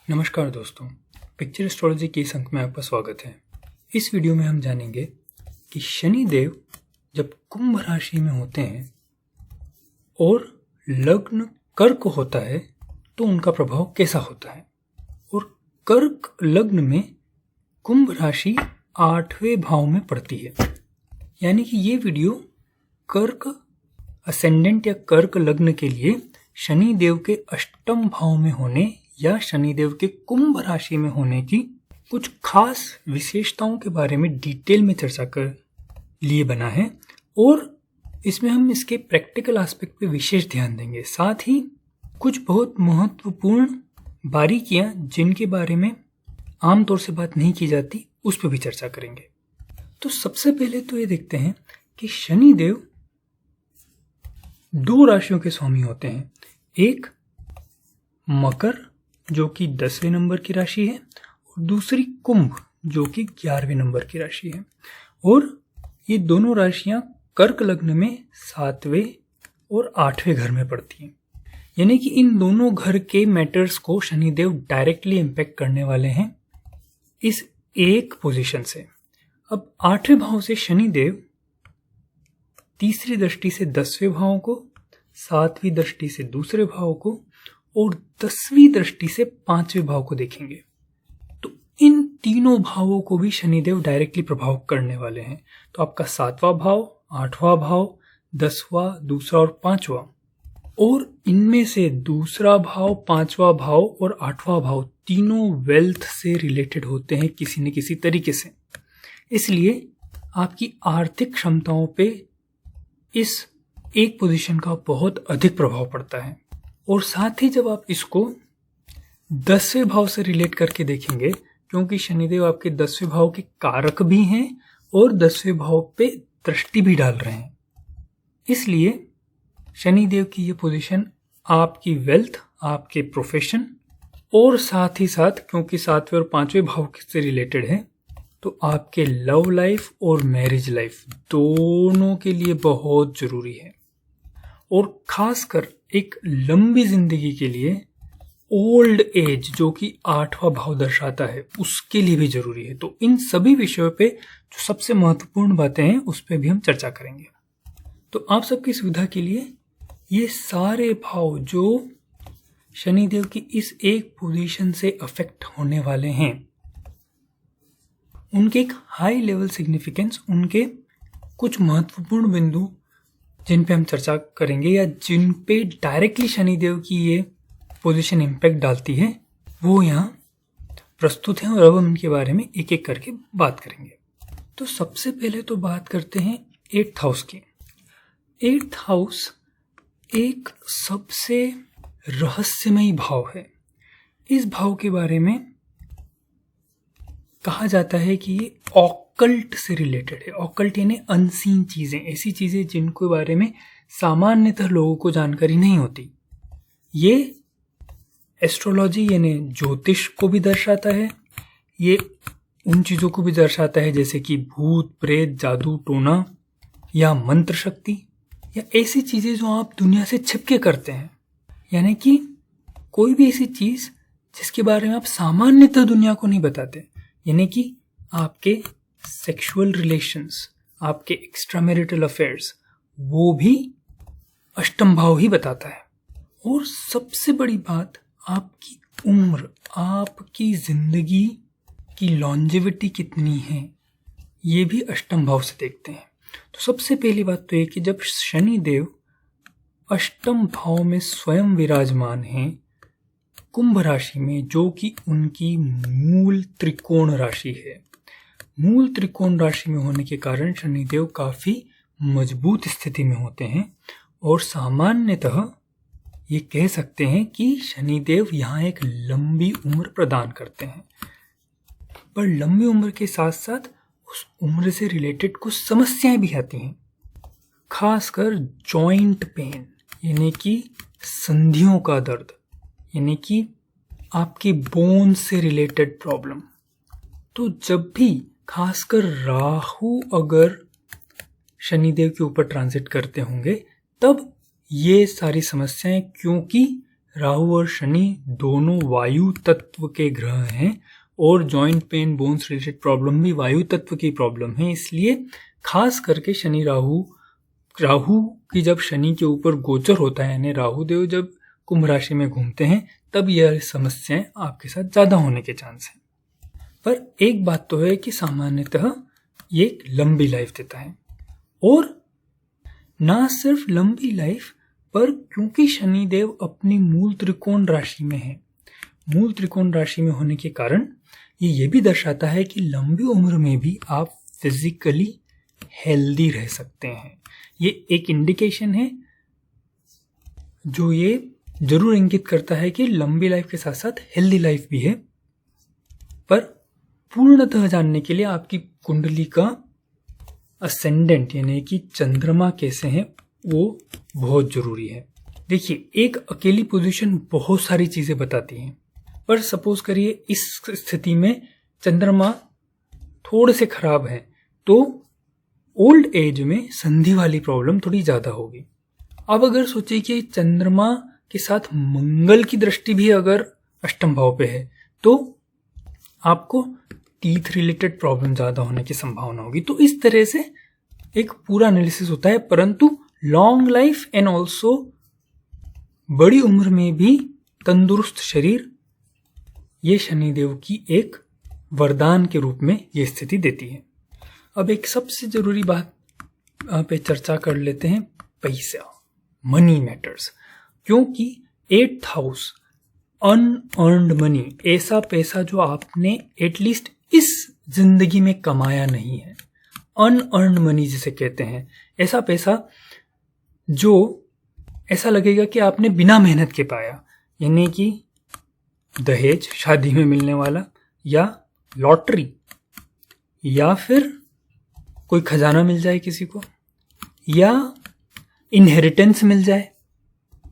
नमस्कार दोस्तों, picture astrology के इस अंक में आपका स्वागत है। इस वीडियो में हम जानेंगे कि शनि देव जब कुंभ राशि में होते हैं और लग्न कर्क होता है तो उनका प्रभाव कैसा होता है। और कर्क लग्न में कुंभ राशि 8वें भाव में पड़ती है, यानी कि ये वीडियो कर्क असेंडेंट या कर्क लग्न के लिए शनि देव के अष्टम भाव में होने या शनिदेव के कुंभ राशि में होने की कुछ खास विशेषताओं के बारे में डिटेल में चर्चा कर लिए बना है और इसमें हम इसके प्रैक्टिकल एस्पेक्ट पे विशेष ध्यान देंगे। साथ ही कुछ बहुत महत्वपूर्ण बारीकियां जिनके बारे में आमतौर से बात नहीं की जाती उस पर भी चर्चा करेंगे। तो सबसे पहले तो ये देखते हैं कि शनिदेव 2 राशियों के स्वामी होते हैं, एक मकर जो कि 10वें नंबर की राशि है और दूसरी कुंभ जो कि 11वें नंबर की राशि है। और ये दोनों राशियां कर्क लग्न में 7वें और 8वें घर में पड़ती हैं, यानी कि इन दोनों घर के मैटर्स को शनिदेव डायरेक्टली इम्पैक्ट करने वाले हैं इस एक पोजीशन से। अब 8वें भाव से शनिदेव तीसरी दृष्टि से 10वें भाव को, 7वीं दृष्टि से दूसरे भाव को और 10वीं दृष्टि से 5वें भाव को देखेंगे। तो इन तीनों भावों को भी शनिदेव डायरेक्टली प्रभाव करने वाले हैं। तो आपका 7वां भाव, 8वां भाव, 10वां, दूसरा और 5वां, और इनमें से दूसरा भाव, 5वां भाव और 8वां भाव तीनों वेल्थ से रिलेटेड होते हैं किसी न किसी तरीके से। इसलिए आपकी आर्थिक क्षमताओं पे इस एक पोजीशन का बहुत अधिक प्रभाव पड़ता है। और साथ ही जब आप इसको 10वें भाव से रिलेट करके देखेंगे, क्योंकि शनिदेव आपके 10वें भाव के कारक भी हैं और 10वें भाव पे दृष्टि भी डाल रहे हैं, इसलिए शनिदेव की ये पोजीशन आपकी वेल्थ, आपके प्रोफेशन और साथ ही साथ क्योंकि 7वें और 5वें भाव से रिलेटेड है तो आपके लव लाइफ और मैरिज लाइफ दोनों के लिए बहुत जरूरी है। और खासकर एक लंबी जिंदगी के लिए ओल्ड एज जो कि 8वां भाव दर्शाता है उसके लिए भी जरूरी है। तो इन सभी विषयों पे जो सबसे महत्वपूर्ण बातें हैं उस पे भी हम चर्चा करेंगे। तो आप सबकी सुविधा के लिए ये सारे भाव जो शनिदेव की इस एक पोजीशन से अफेक्ट होने वाले हैं उनके एक हाई लेवल सिग्निफिकेंस, उनके कुछ महत्वपूर्ण बिंदु जिन पे हम चर्चा करेंगे या जिन पे डायरेक्टली शनिदेव की ये पोजीशन इम्पैक्ट डालती है वो यहाँ प्रस्तुत हैं और अब हम इनके बारे में एक एक करके बात करेंगे। तो सबसे पहले तो बात करते हैं 8th हाउस की। 8th हाउस एक सबसे रहस्यमयी भाव है। इस भाव के बारे में कहा जाता है कि ये ऑकल्ट से रिलेटेड है। ऑकल्ट यानी अनसीन चीजें, ऐसी चीजें जिनको बारे में सामान्यतः लोगों को जानकारी नहीं होती। ये एस्ट्रोलॉजी यानी ज्योतिष को भी दर्शाता है, ये उन चीजों को भी दर्शाता है जैसे कि भूत प्रेत, जादू टोना या मंत्र शक्ति या ऐसी चीजें जो आप दुनिया से छिपके करते हैं, यानी कि कोई भी ऐसी चीज जिसके बारे में आप सामान्यतः दुनिया को नहीं बताते, यानी कि आपके सेक्सुअल रिलेशंस, आपके एक्स्ट्रामैरिटल अफेयर्स, वो भी अष्टम भाव ही बताता है। और सबसे बड़ी बात आपकी उम्र, आपकी जिंदगी की लॉन्जेविटी कितनी है, ये भी अष्टम भाव से देखते हैं। तो सबसे पहली बात तो ये कि जब शनि देव अष्टम भाव में स्वयं विराजमान हैं कुंभ राशि में, जो कि उनकी मूल त्रिकोण राशि है, मूल त्रिकोण राशि में होने के कारण शनिदेव काफी मजबूत स्थिति में होते हैं और सामान्यतः ये कह सकते हैं कि शनिदेव यहाँ एक लंबी उम्र प्रदान करते हैं। पर लंबी उम्र के साथ साथ उस उम्र से रिलेटेड कुछ समस्याएं भी आती हैं, खासकर जॉइंट पेन यानी कि संधियों का दर्द, यानी कि आपकी बोन से रिलेटेड प्रॉब्लम। तो जब भी खासकर राहु अगर शनिदेव के ऊपर ट्रांजिट करते होंगे तब ये सारी समस्याएं, क्योंकि राहु और शनि दोनों वायु तत्व के ग्रह हैं और joint pain, bones related problem भी वायु तत्व की प्रॉब्लम है। इसलिए खास करके शनि राहु की जब शनि के ऊपर गोचर होता है, यानी राहु देव जब कुंभ राशि में घूमते हैं, तब यह समस्याएं आपके साथ ज्यादा होने के चांस हैं। पर एक बात तो है कि सामान्यतः ये एक लंबी लाइफ देता है, और ना सिर्फ लंबी लाइफ, पर क्योंकि शनिदेव अपनी मूल त्रिकोण राशि में है, मूल त्रिकोण राशि में होने के कारण ये भी दर्शाता है कि लंबी उम्र में भी आप फिजिकली हेल्दी रह सकते हैं। ये एक इंडिकेशन है जो ये जरूर इंगित करता है कि लंबी लाइफ के साथ साथ हेल्दी लाइफ भी है। पर पूर्णतः जानने के लिए आपकी कुंडली का असेंडेंट यानी कि चंद्रमा कैसे हैं वो बहुत जरूरी है। देखिए, एक अकेली पोजीशन बहुत सारी चीजें बताती हैं, पर सपोज करिए इस स्थिति में चंद्रमा थोड़े से खराब है तो ओल्ड एज में संधि वाली प्रॉब्लम थोड़ी ज्यादा होगी। अब अगर सोचिए कि चंद्रमा के साथ मंगल की दृष्टि भी अगर अष्टम भाव पे है तो आपको टीथ रिलेटेड प्रॉब्लम ज्यादा होने की संभावना होगी। तो इस तरह से एक पूरा एनालिसिस होता है, परंतु लॉन्ग लाइफ एंड ऑल्सो बड़ी उम्र में भी तंदुरुस्त शरीर, ये शनिदेव की एक वरदान के रूप में ये स्थिति देती है। अब एक सबसे जरूरी बात पे चर्चा कर लेते हैं, पैसा, मनी मैटर्स। क्योंकि 8th हाउस अनअर्न्ड मनी, ऐसा पैसा जो आपने एटलीस्ट इस जिंदगी में कमाया नहीं है, अनअर्न्ड मनी जिसे कहते हैं, ऐसा पैसा जो ऐसा लगेगा कि आपने बिना मेहनत के पाया, यानी कि दहेज, शादी में मिलने वाला, या लॉटरी, या फिर कोई खजाना मिल जाए किसी को, या इनहेरिटेंस मिल जाए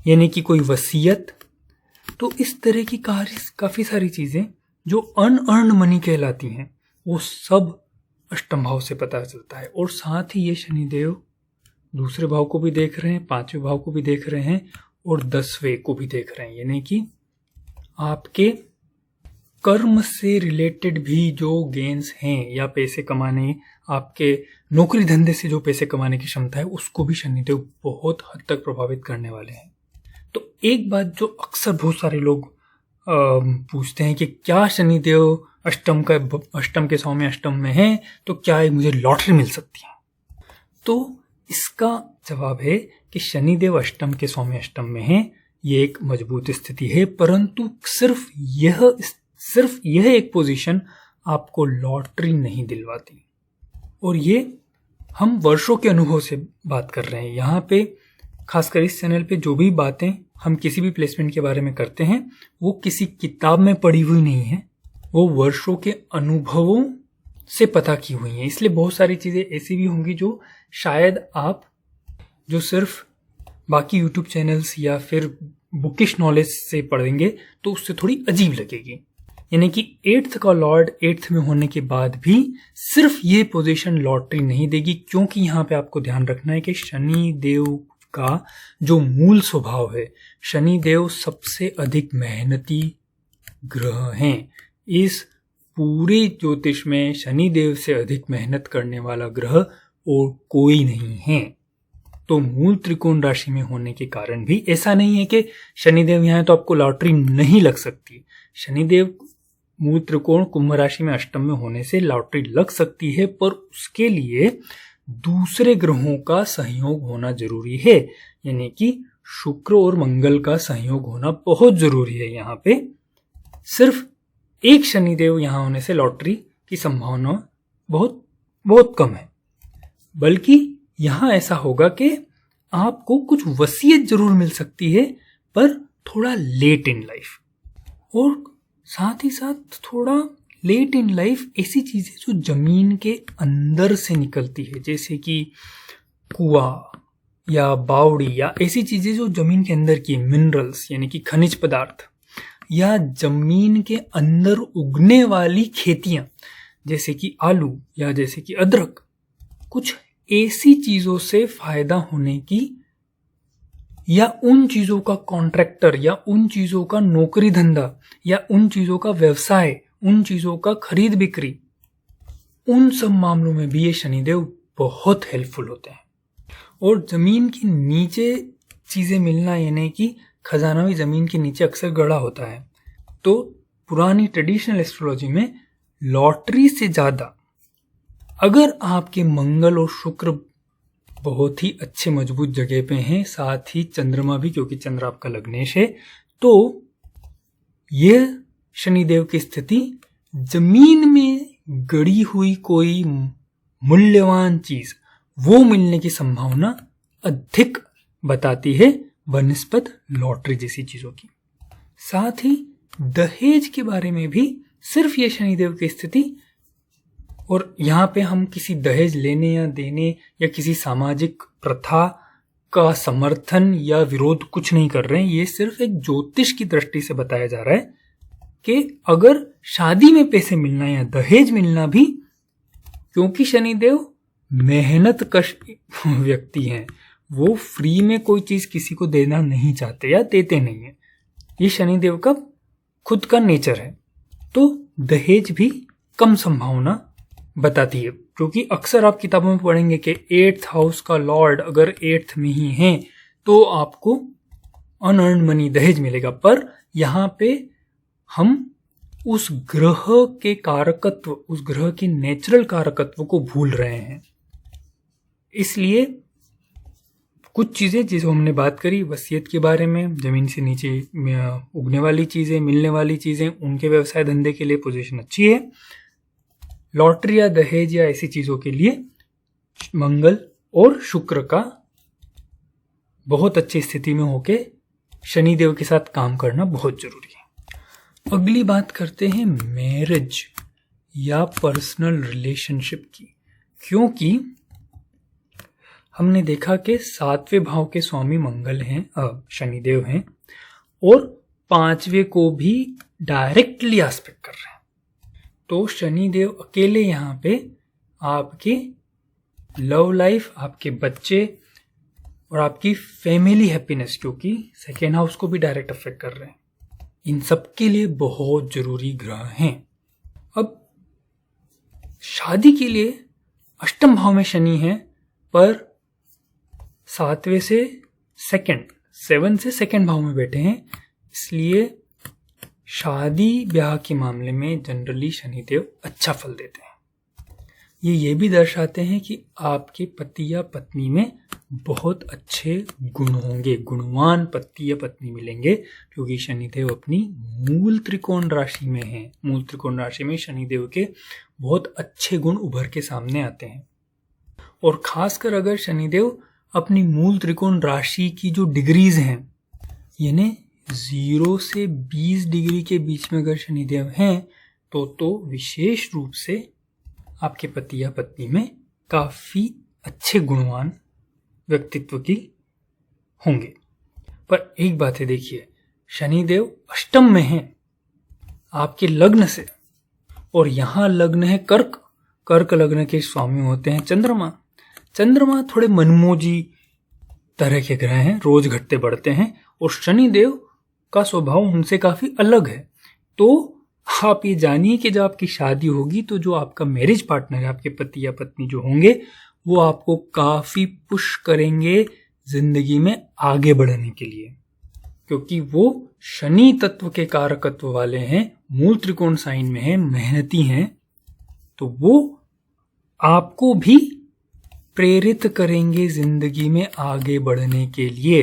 यानी कि कोई वसीयत। तो इस तरह की काफी सारी चीजें जो अनअर्न्ड मनी कहलाती हैं वो सब अष्टम भाव से पता चलता है। और साथ ही ये शनिदेव दूसरे भाव को भी देख रहे हैं, 5वें भाव को भी देख रहे हैं और 10वें को भी देख रहे हैं, यानी कि आपके कर्म से रिलेटेड भी जो गेन्स हैं या पैसे कमाने, आपके नौकरी धंधे से जो पैसे कमाने की क्षमता है, उसको भी शनिदेव बहुत हद तक प्रभावित करने वाले हैं। तो एक बात जो अक्सर बहुत सारे लोग पूछते हैं कि क्या शनिदेव अष्टम के 100वें अष्टम में है तो क्या मुझे लॉटरी मिल सकती है? तो इसका जवाब है कि शनिदेव अष्टम के 100वें अष्टम में है, ये एक मजबूत स्थिति है, परंतु सिर्फ यह एक पोजीशन आपको लॉटरी नहीं दिलवाती। और ये हम वर्षों के अनुभव से बात कर रहे हैं। यहाँ पे खासकर इस चैनल पे जो भी बातें हम किसी भी प्लेसमेंट के बारे में करते हैं वो किसी किताब में पढ़ी हुई नहीं है, वो वर्षों के अनुभवों से पता की हुई हैं। इसलिए बहुत सारी चीज़ें ऐसी भी होंगी जो शायद आप जो सिर्फ बाकी यूट्यूब चैनल्स या फिर बुकिश नॉलेज से पढ़ेंगे तो उससे थोड़ी अजीब लगेगी। यानी कि 8th का लॉर्ड 8th में होने के बाद भी सिर्फ ये पोजीशन लॉटरी नहीं देगी, क्योंकि यहाँ पे आपको ध्यान रखना है कि शनि देव का जो मूल स्वभाव है, शनि देव सबसे अधिक मेहनती ग्रह हैं। इस पूरे ज्योतिष में शनि देव से अधिक मेहनत करने वाला ग्रह और कोई नहीं है। तो मूल त्रिकोण राशि में होने के कारण भी ऐसा नहीं है कि शनिदेव यहाँ है तो आपको लॉटरी नहीं लग सकती। शनिदेव मूल त्रिकोण कुंभ राशि में अष्टम में होने से लॉटरी लग सकती है, पर उसके लिए दूसरे ग्रहों का सहयोग होना जरूरी है, यानी कि शुक्र और मंगल का सहयोग होना बहुत जरूरी है। यहाँ पे सिर्फ एक शनिदेव यहाँ होने से लॉटरी की संभावना बहुत बहुत कम है, बल्कि यहाँ ऐसा होगा कि आपको कुछ वसीयत जरूर मिल सकती है, पर थोड़ा लेट इन लाइफ। और साथ ही साथ थोड़ा लेट इन लाइफ ऐसी चीजें जो जमीन के अंदर से निकलती है, जैसे कि कुआं या बावड़ी या ऐसी चीजें जो जमीन के अंदर की मिनरल्स यानी कि खनिज पदार्थ, या जमीन के अंदर उगने वाली खेतियां जैसे कि आलू या जैसे कि अदरक, कुछ ऐसी चीजों से फायदा होने की या उन चीजों का कॉन्ट्रैक्टर या उन चीजों का नौकरी धंधा या उन चीजों का व्यवसाय, उन चीजों का खरीद बिक्री, उन सब मामलों में भी ये शनिदेव बहुत हेल्पफुल होते हैं। और जमीन के नीचे चीजें मिलना, यानी कि खजाना भी जमीन के नीचे अक्सर गड़ा होता है। तो पुरानी ट्रेडिशनल एस्ट्रोलॉजी में लॉटरी से ज्यादा अगर आपके मंगल और शुक्र बहुत ही अच्छे मजबूत जगह पे हैं, साथ ही चंद्रमा भी, क्योंकि चंद्र आपका लग्नेश है, तो यह शनिदेव की स्थिति जमीन में गड़ी हुई कोई मूल्यवान चीज वो मिलने की संभावना अधिक बताती है बनस्पत लॉटरी जैसी चीजों की। साथ ही दहेज के बारे में भी सिर्फ ये शनिदेव की स्थिति, और यहाँ पे हम किसी दहेज लेने या देने या किसी सामाजिक प्रथा का समर्थन या विरोध कुछ नहीं कर रहे हैं। ये सिर्फ एक ज्योतिष की दृष्टि से बताया जा रहा है कि अगर शादी में पैसे मिलना या दहेज मिलना भी, क्योंकि शनिदेव मेहनत कश व्यक्ति हैं, वो फ्री में कोई चीज किसी को देना नहीं चाहते या देते नहीं है, ये शनिदेव का खुद का नेचर है। तो दहेज भी कम संभावना बताती है, क्योंकि अक्सर आप किताबों में पढ़ेंगे कि 8th हाउस का लॉर्ड अगर 8th में ही है तो आपको अनअर्न्ड मनी दहेज मिलेगा। पर यहाँ पे हम उस ग्रह के कारकत्व, उस ग्रह के नेचुरल कारकत्व को भूल रहे हैं। इसलिए कुछ चीजें जिसको हमने बात करी वसीयत के बारे में, जमीन से नीचे उगने वाली चीजें, मिलने वाली चीजें, उनके व्यवसाय धंधे के लिए पोजीशन अच्छी है। लॉटरी या दहेज या ऐसी चीजों के लिए मंगल और शुक्र का बहुत अच्छी स्थिति में होके शनिदेव के साथ काम करना बहुत जरूरी है। अगली बात करते हैं मैरिज या पर्सनल रिलेशनशिप की, क्योंकि हमने देखा कि 7वें भाव के स्वामी मंगल हैं, शनिदेव हैं, और 5वें को भी डायरेक्टली एस्पेक्ट कर रहे हैं। तो शनिदेव अकेले यहाँ पे आपके लव लाइफ, आपके बच्चे और आपकी फैमिली हैप्पीनेस, क्योंकि 2nd हाउस को भी डायरेक्ट अफेक्ट कर रहे हैं, इन सब के लिए बहुत जरूरी ग्रह हैं। अब शादी के लिए 8वें भाव में शनि है, पर 7वें से 2nd भाव में बैठे हैं, इसलिए शादी ब्याह के मामले में जनरली शनिदेव अच्छा फल देते हैं। ये भी दर्शाते हैं कि आपके पति या पत्नी में बहुत अच्छे गुण होंगे, गुणवान पति या पत्नी मिलेंगे, क्योंकि शनिदेव अपनी मूल त्रिकोण राशि में है। मूल त्रिकोण राशि में शनिदेव के बहुत अच्छे गुण उभर के सामने आते हैं। और खासकर अगर शनिदेव अपनी मूल त्रिकोण राशि की जो डिग्रीज हैं, यानी 0 से 20 डिग्री के बीच में अगर शनिदेव हैं, तो विशेष रूप से आपके पति या पत्नी में काफी अच्छे गुणवान व्यक्तित्व की होंगे। पर एक बात है, देखिए, शनिदेव 8th में हैं आपके लग्न से, और यहां लग्न है कर्क लग्न के स्वामी होते हैं चंद्रमा थोड़े मनमोजी तरह के ग्रह हैं, रोज घटते बढ़ते हैं, और शनिदेव का स्वभाव उनसे काफी अलग है। तो आप ये जानिए कि जब आपकी शादी होगी तो जो आपका मैरिज पार्टनर है, आपके पति या पत्नी जो होंगे, वो आपको काफी पुश करेंगे जिंदगी में आगे बढ़ने के लिए, क्योंकि वो शनि तत्व के कारकत्व वाले हैं, मूल त्रिकोण साइन में है, मेहनती हैं, तो वो आपको भी प्रेरित करेंगे जिंदगी में आगे बढ़ने के लिए।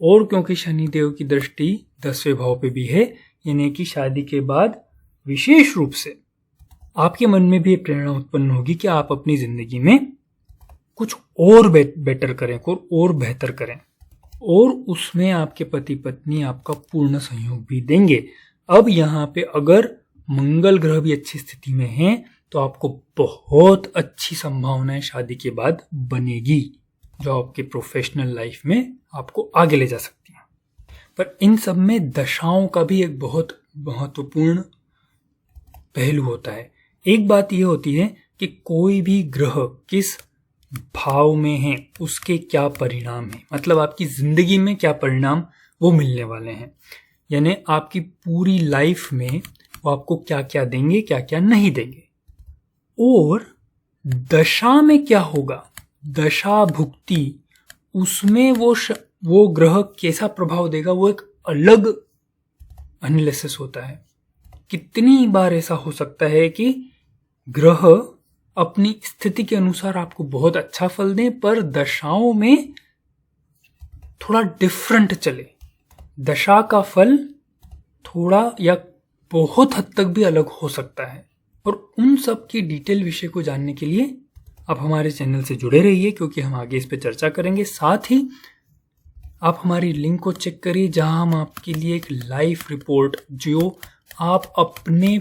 और क्योंकि शनिदेव की दृष्टि 10वें भाव पे भी है, यानी कि शादी के बाद विशेष रूप से आपके मन में भी प्रेरणा उत्पन्न होगी कि आप अपनी जिंदगी में कुछ और बेटर करें, और बेहतर करें, और उसमें आपके पति पत्नी आपका पूर्ण सहयोग भी देंगे। अब यहाँ पे अगर मंगल ग्रह भी अच्छी स्थिति में है तो आपको बहुत अच्छी संभावनाएं शादी के बाद बनेगी, जो आपके प्रोफेशनल लाइफ में आपको आगे ले जा सकती है। पर इन सब में दशाओं का भी एक बहुत महत्वपूर्ण पहलू होता है। एक बात यह होती है कि कोई भी ग्रह किस भाव में हैं उसके क्या परिणाम हैं, मतलब आपकी जिंदगी में क्या परिणाम वो मिलने वाले हैं, यानी आपकी पूरी लाइफ में वो आपको क्या क्या देंगे, क्या क्या नहीं देंगे। और दशा में क्या होगा, दशा भुक्ति, उसमें वो ग्रह कैसा प्रभाव देगा, वो एक अलग एनालिसिस होता है। कितनी बार ऐसा हो सकता है कि ग्रह अपनी स्थिति के अनुसार आपको बहुत अच्छा फल दें, पर दशाओं में थोड़ा डिफरेंट चले, दशा का फल थोड़ा या बहुत हद तक भी अलग हो सकता है। और उन सब की डिटेल विषय को जानने के लिए आप हमारे चैनल से जुड़े रहिए, क्योंकि हम आगे इस पर चर्चा करेंगे। साथ ही आप हमारी लिंक को चेक करिए, जहां हम आपके लिए एक लाइव रिपोर्ट, जो आप अपने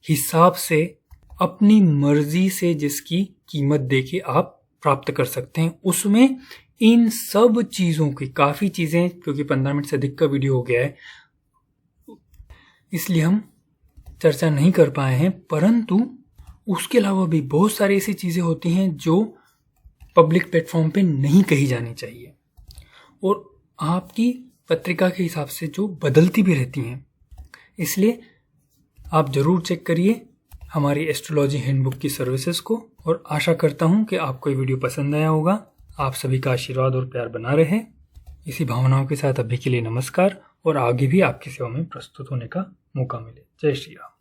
हिसाब से, अपनी मर्जी से जिसकी कीमत देके आप प्राप्त कर सकते हैं, उसमें इन सब चीज़ों की काफ़ी चीज़ें, क्योंकि 15 मिनट से अधिक का वीडियो हो गया है इसलिए हम चर्चा नहीं कर पाए हैं, परंतु उसके अलावा भी बहुत सारी ऐसी चीज़ें होती हैं जो पब्लिक प्लेटफॉर्म पे नहीं कही जानी चाहिए और आपकी पत्रिका के हिसाब से जो बदलती भी रहती हैं। इसलिए आप ज़रूर चेक करिए हमारी एस्ट्रोलॉजी हैंडबुक की सर्विसेज को, और आशा करता हूँ कि आपको ये वीडियो पसंद आया होगा। आप सभी का आशीर्वाद और प्यार बना रहे। इसी भावनाओं के साथ अभी के लिए नमस्कार, और आगे भी आपकी सेवा में प्रस्तुत होने का मौका मिले। जय श्री राम।